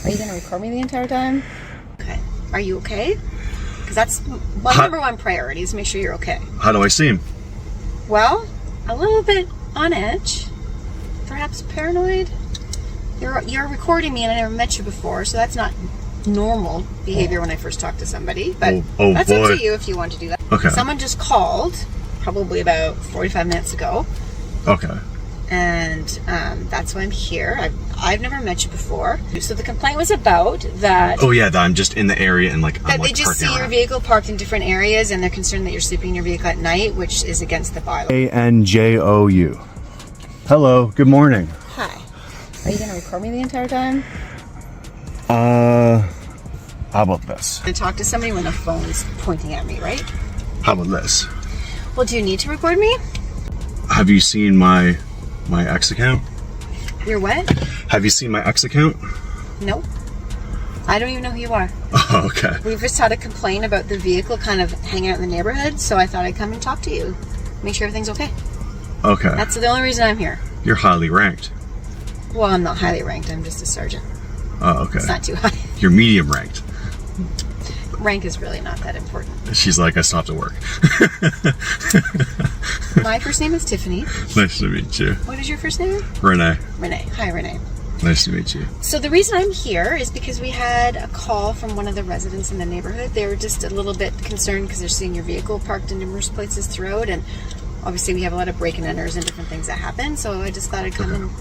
Are you going to record me the entire time? Okay. Are you okay? Because that's my number one priority is make sure you're okay. How do I seem? Well, a little bit on edge. Perhaps paranoid. You're recording me and I never met you before, so that's not normal behavior when I first talk to somebody. But that's up to you if you want to do that. Okay. Someone just called probably about 45 minutes ago. Okay. And that's why I'm here. I've never met you before. So the complaint was about that. Oh yeah, that I'm just in the area and like that they just see your vehicle parked in different areas, and they're concerned that you're sleeping in your vehicle at night, which is against the bylaw. ANJOU. Hello. Good morning. Hi. Are you going to record me the entire time? How about this? I talk to somebody when the phone's pointing at me, right? How about this? Well, do you need to record me? Have you seen my ex account? Your what? Have you seen my ex account? No. I don't even know who you are. Oh, okay. We've just had a complaint about the vehicle kind of hanging out in the neighborhood, so I thought I'd come and talk to you. Make sure everything's okay. Okay. That's the only reason I'm here. You're highly ranked. Well, I'm not highly ranked. I'm just a sergeant. Oh, okay. It's not too high. You're medium ranked. Rank is really not that important. She's like, I stopped at work. My first name is Tiffany. Nice to meet you. What is your first name? Renee. Renee. Hi, Renee. Nice to meet you. So the reason I'm here is because we had a call from one of the residents in the neighborhood. They were just a little bit concerned because they're seeing your vehicle parked in numerous places throughout, and obviously we have a lot of break and enters and different things that happen. So I just thought I'd come and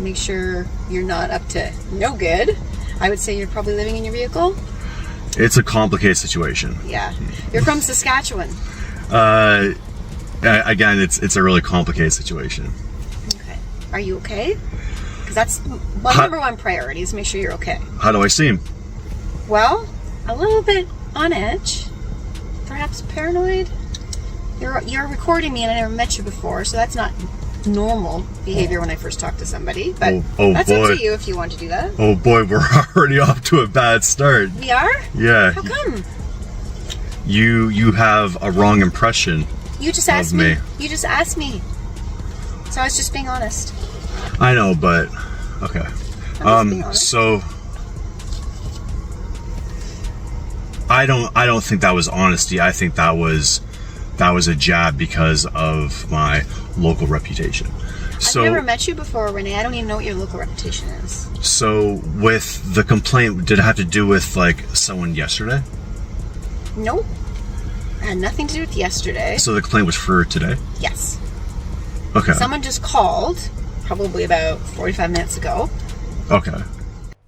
make sure you're not up to no good. I would say you're probably living in your vehicle. It's a complicated situation. Yeah. You're from Saskatchewan. Again, it's a really complicated situation. Okay. Are you okay? Because that's my number one priority is make sure you're okay. How do I seem? Well, a little bit on edge. Perhaps paranoid. You're recording me and I never met you before, so that's not normal behavior when I first talk to somebody. But that's up to you if you want to do that. Oh boy, we're already off to a bad start. We are? Yeah. How come? You have a wrong impression. You just asked me. You just asked me. So I was just being honest. I know, but okay. So I don't think that was honesty. I think that was a jab because of my local reputation. I've never met you before, Renee. I don't even know what your local reputation is. So with the complaint, did it have to do with like someone yesterday? Nope. It had nothing to do with yesterday. So the complaint was for today? Yes. Okay. Someone just called probably about 45 minutes ago. Okay.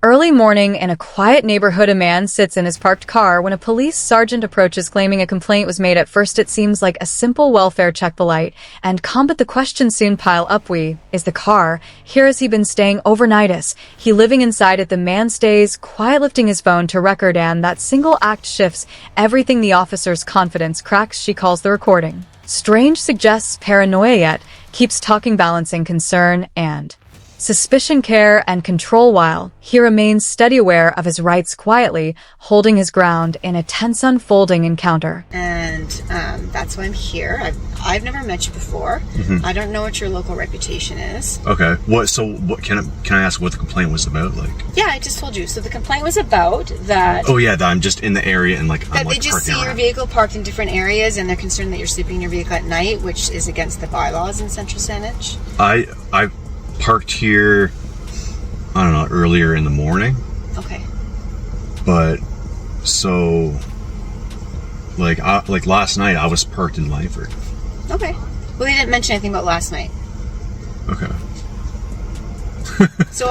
Early morning in a quiet neighborhood, a man sits in his parked car when a police sergeant approaches claiming a complaint was made. At first it seems like a simple welfare check, the light and calm, but the questions soon pile up. Is the car? Here has he been staying overnight? Is he living inside it? The man stays quiet, lifting his phone to record, and that single act shifts everything. The officer's confidence cracks. She calls the recording strange, suggests paranoia, yet keeps talking, balancing concern and suspicion, care and control, while he remains steady, aware of his rights, quietly holding his ground in a tense unfolding encounter. And that's why I'm here. I've never met you before. I don't know what your local reputation is. Okay. What can I ask what the complaint was about? Like, yeah, I just told you. So the complaint was about that. Oh yeah, that I'm just in the area and like that they just see your vehicle parked in different areas, and they're concerned that you're sleeping in your vehicle at night, which is against the bylaws in Central Saanich. I parked here, I don't know, earlier in the morning. Okay. But so like last night I was parked in Langford. Okay. Well, they didn't mention anything about last night. Okay. So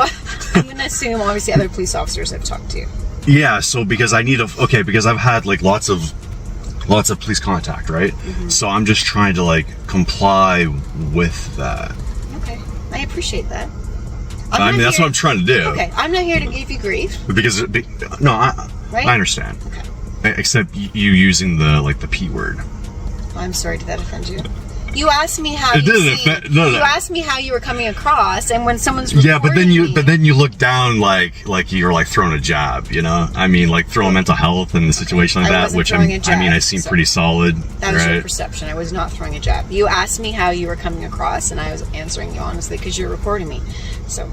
I'm gonna assume obviously other police officers have talked to you. Yeah, so because because I've had like lots of police contact, right? So I'm just trying to like comply with that. Okay. I appreciate that. I mean, that's what I'm trying to do. Okay, I'm not here to give you grief. Because I understand. Okay. Except you using the P word. I'm sorry, did that offend you? You asked me how you asked me how you were coming across, and when someone's recording but then you look down like you're like throwing a jab, you know? I mean, like throwing mental health in a situation like that, which I seem pretty solid. That was your perception. I was not throwing a jab. You asked me how you were coming across, and I was answering you honestly because you're recording me. So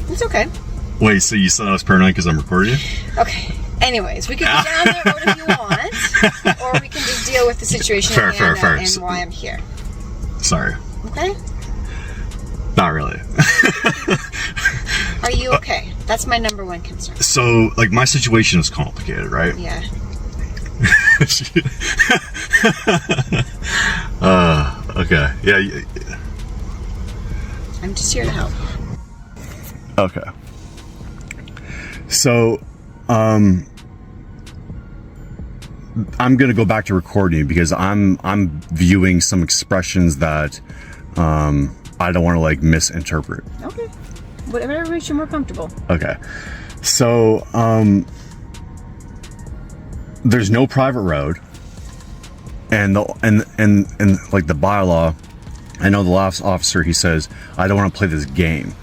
it's okay. Wait, so you said I was paranoid because I'm recording you? Okay. Anyways, we can go down that road if you want, or we can just deal with the situation Fair. and why I'm here. Sorry. Okay? Not really. Are you okay? That's my number one concern. So, like, my situation is complicated, right? Yeah. Okay. Yeah. I'm just here to help. Okay. So, I'm gonna go back to recording because I'm viewing some expressions that I don't want to like misinterpret. Okay. Whatever makes you more comfortable. Okay. So, there's no private road, and like the bylaw, I know the last officer, he says, I don't want to play this game.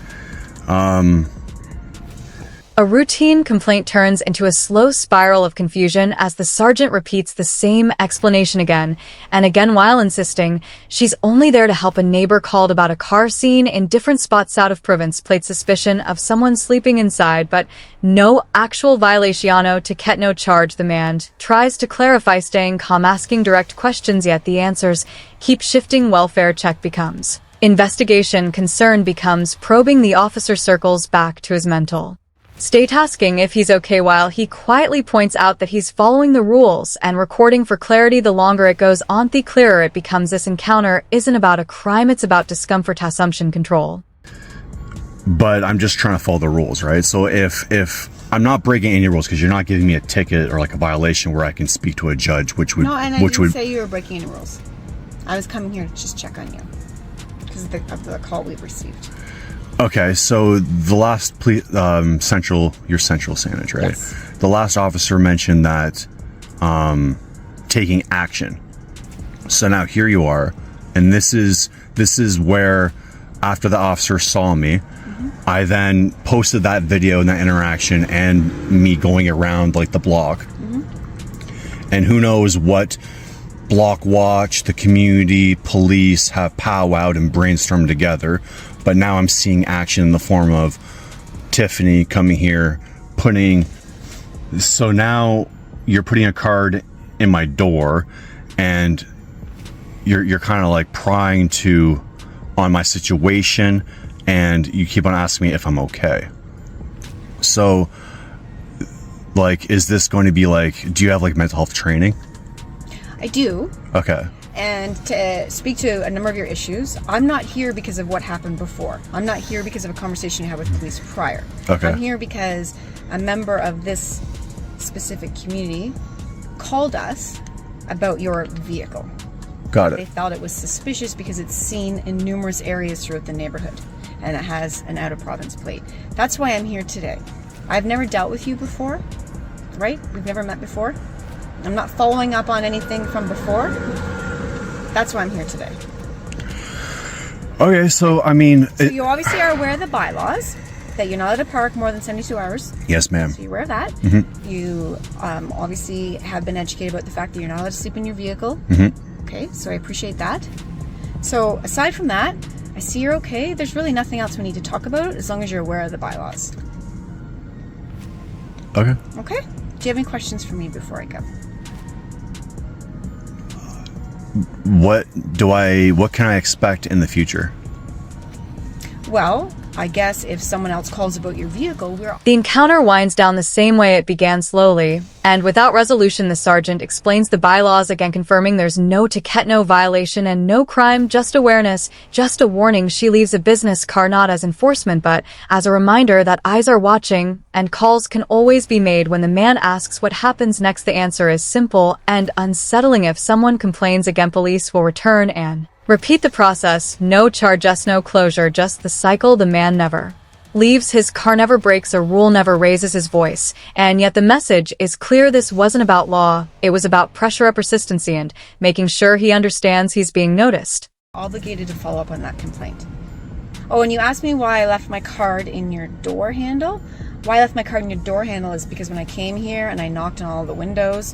A routine complaint turns into a slow spiral of confusion as the sergeant repeats the same explanation again and again while insisting she's only there to help a neighbor called about a car scene in different spots out of province placed suspicion of someone sleeping inside, but no actual violationo to get no charge. The man tries to clarify, staying calm, asking direct questions, yet the answers keep shifting. Welfare check becomes investigation, concern becomes probing. The officer circles back to his mental state, asking if he's okay while he quietly points out that he's following the rules and recording for clarity. The longer it goes on, the clearer it becomes. This encounter isn't about a crime, it's about discomfort, assumption, control. But I'm just trying to follow the rules, right? So if I'm not breaking any rules because you're not giving me a ticket or like a violation where I can speak to a judge, which would... No, and I didn't say you were breaking any rules. I was coming here to just check on you because of the call we received. Okay, so the last central sandwich, right? Yes. The last officer mentioned that taking action. So now here you are, and this is where, after the officer saw me, I then posted that video and that interaction and me going around like the block. And who knows what Block Watch, the community, police have powwowed and brainstormed together. But now I'm seeing action in the form of Tiffany coming here, so now you're putting a card in my door and you're kind of like prying on my situation, and you keep on asking me if I'm okay. So, like, is this going to be like, do you have like mental health training? I do. Okay. And to speak to a number of your issues, I'm not here because of what happened before. I'm not here because of a conversation you had with police prior. Okay. I'm here because a member of this specific community called us about your vehicle. Got They it. felt it was suspicious because it's seen in numerous areas throughout the neighborhood, and it has an out-of-province plate. That's why I'm here today. I've never dealt with you before, right? We've never met before. I'm not following up on anything from before. That's why I'm here today. Okay, so I mean... So you obviously are aware of the bylaws, that you're not allowed to park more than 72 hours. Yes, ma'am. So you're aware of that. You obviously have been educated about the fact that you're not allowed to sleep in your vehicle. Okay, so I appreciate that. So aside from that, I see you're okay. There's really nothing else we need to talk about as long as you're aware of the bylaws. Okay. Okay? Do you have any questions for me before I go? What can I expect in the future? Well, I guess if someone else calls about your vehicle, The encounter winds down the same way it began, slowly, and without resolution. The sergeant explains the bylaws again, confirming there's no ticket, no violation, and no crime, just awareness, just a warning. She leaves a business car not as enforcement, but as a reminder that eyes are watching, and calls can always be made. When the man asks what happens next, the answer is simple and unsettling. If someone complains again, police will return and repeat the process. No charge, just no closure, just the cycle. The man never leaves his car, never breaks a rule, never raises his voice. And yet the message is clear. This wasn't about law. It was about pressure, persistency, and making sure he understands he's being noticed. Obligated to follow up on that complaint. Oh, and you asked me why I left my card in your door handle? Why I left my card in your door handle is because when I came here and I knocked on all the windows,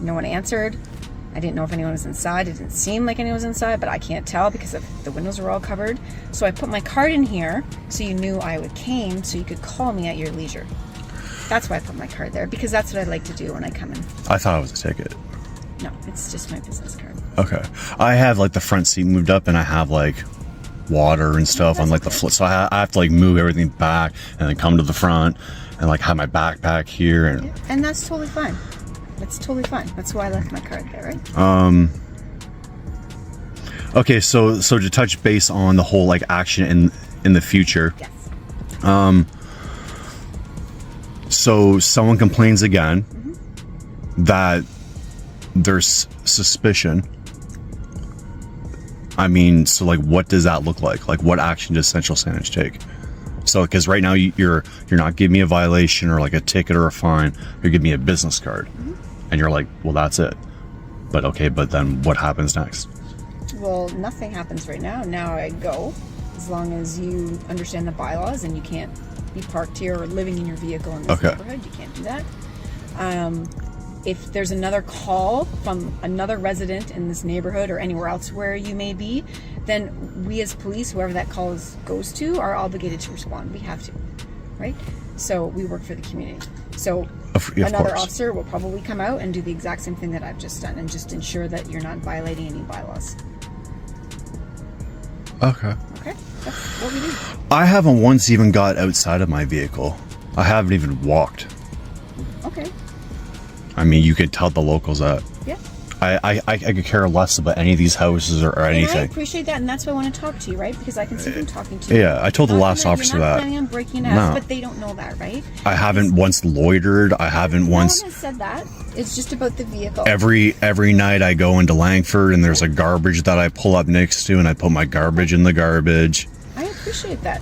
no one answered. I didn't know if anyone was inside. It didn't seem like anyone was inside, but I can't tell because the windows were all covered. So I put my card in here so you knew I came, so you could call me at your leisure. That's why I put my card there, because that's what I like to do when I come in. I thought it was a ticket. No, it's just my business card. Okay. I have like the front seat moved up and I have like water and stuff on like the floor. So I have to like move everything back and then come to the front and like have my backpack here. And that's totally fine. That's totally fine. That's why I left my card there, right? Okay, so to touch base on the whole like action in the future. Yes. So someone complains again that there's suspicion. I mean, so like what does that look like? Like what action does Central Sandwich take? So because right now you're not giving me a violation or like a ticket or a fine, you're giving me a business card. And you're like, well, that's it. But okay, but then what happens next? Well, nothing happens right now. Now I go, as long as you understand the bylaws and you can't be parked here or living in your vehicle in this neighborhood. You can't do that. If there's another call from another resident in this neighborhood or anywhere else where you may be, then we as police, whoever that call goes to, are obligated to respond. We have to, right? So we work for the community. So another officer will probably come out and do the exact same thing that I've just done and just ensure that you're not violating any bylaws. Okay. Okay, that's what we do. I haven't once even got outside of my vehicle. I haven't even walked. Okay. I mean, you could tell the locals that. Yeah. I could care less about any of these houses or anything. And I appreciate that, and that's why I want to talk to you, right? Because I can see them talking to you. Yeah, I told the last officer that. You're not planning on breaking us, but they don't know that, right? I haven't once loitered. I haven't once. No one has said that. It's just about the vehicle. Every night I go into Langford and there's a garbage that I pull up next to, and I put my garbage in the garbage. I appreciate that.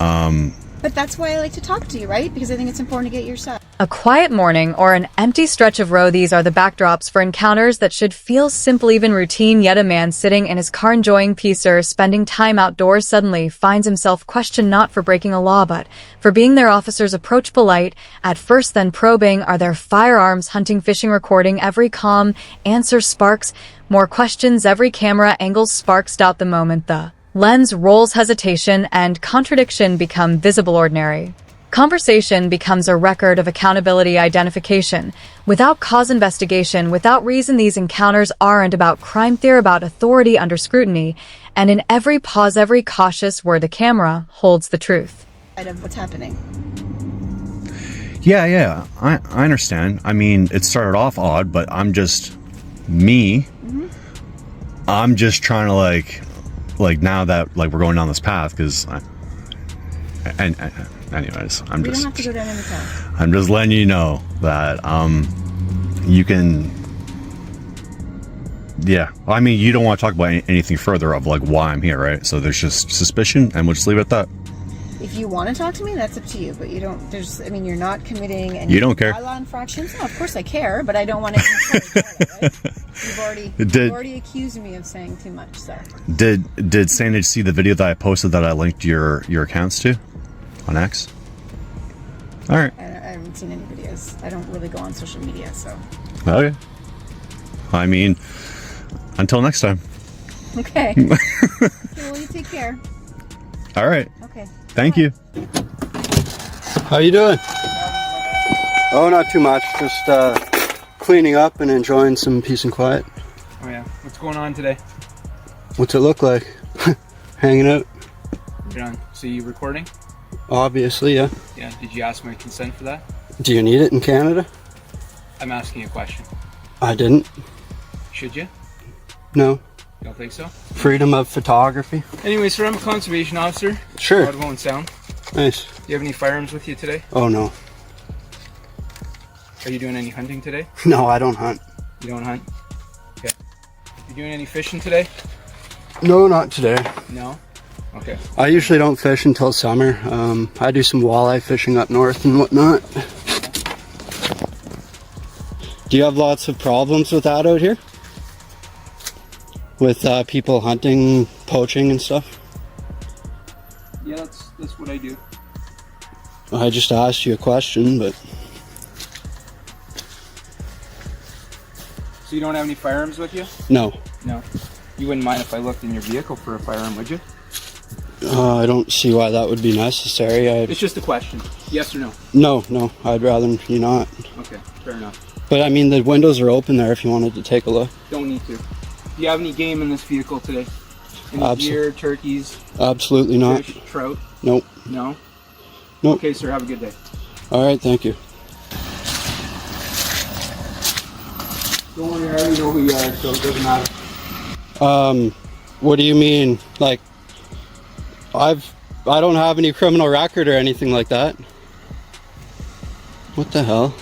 But that's why I like to talk to you, right? Because I think it's important to get your side. A quiet morning or an empty stretch of road, these are the backdrops for encounters that should feel simple, even routine, yet a man sitting in his car enjoying peace or spending time outdoors suddenly finds himself questioned not for breaking a law, but for being their officers approach polite, at first then probing, are there firearms, hunting, fishing, recording, every calm answer sparks, more questions, every camera angle sparks. The moment the lens rolls, hesitation and contradiction become visible. Ordinary conversation becomes a record of accountability, identification. Without cause, investigation. Without reason, these encounters aren't about crime, they're about authority under scrutiny. And in every pause, every cautious word, the camera holds the truth. Of what's happening. Yeah, I understand. I mean, it started off odd, but I'm just me. I'm just trying to like now that like we're going down this path, because anyways, We don't have to go down any path. I'm just letting you know that you can. Yeah, I mean, you don't want to talk about anything further of like why I'm here, right? So there's just suspicion, and we'll just leave it at that. If you want to talk to me, that's up to you. But you don't. You're not committing any. You don't care. Bylaw infractions. No, of course I care, but I don't want to. Right? You've already accused me of saying too much. So. Did Sandage see the video that I posted that I linked your accounts to on X? All right. I haven't seen any videos. I don't really go on social media, so. Okay. I mean, until next time. Okay. Okay, well, you take care. All right. Okay. Thank you. How you doing? Oh, not too much. Just cleaning up and enjoying some peace and quiet. Oh yeah. What's going on today? What's it look like? Hanging out? Right on. So you recording? Obviously, yeah. Yeah. Did you ask my consent for that? Do you need it in Canada? I'm asking a question. I didn't. Should you? No. You don't think so? Freedom of photography? Anyway, sir, I'm a conservation officer. Sure. Ottawa and Sound. Nice. Do you have any firearms with you today? Oh, no. Are you doing any hunting today? No, I don't hunt. You don't hunt? Okay. You doing any fishing today? No, not today. No? Okay. I usually don't fish until summer. I do some walleye fishing up north and whatnot. Do you have lots of problems with that out here? With people hunting, poaching and stuff? Yeah, that's what I do. I just asked you a question, but... So you don't have any firearms with you? No. No. You wouldn't mind if I looked in your vehicle for a firearm, would you? I don't see why that would be necessary. It's just a question. Yes or no? No, I'd rather you not. Okay, fair enough. But I mean, the windows are open there if you wanted to take a look. Don't need to. Do you have any game in this vehicle today? Any deer, turkeys? Absolutely not. Fish, trout? Nope. No? Nope. Okay, sir, have a good day. All right, thank you. Don't worry, I already know who you are, so it doesn't matter. What do you mean? Like, I don't have any criminal record or anything like that. What the hell?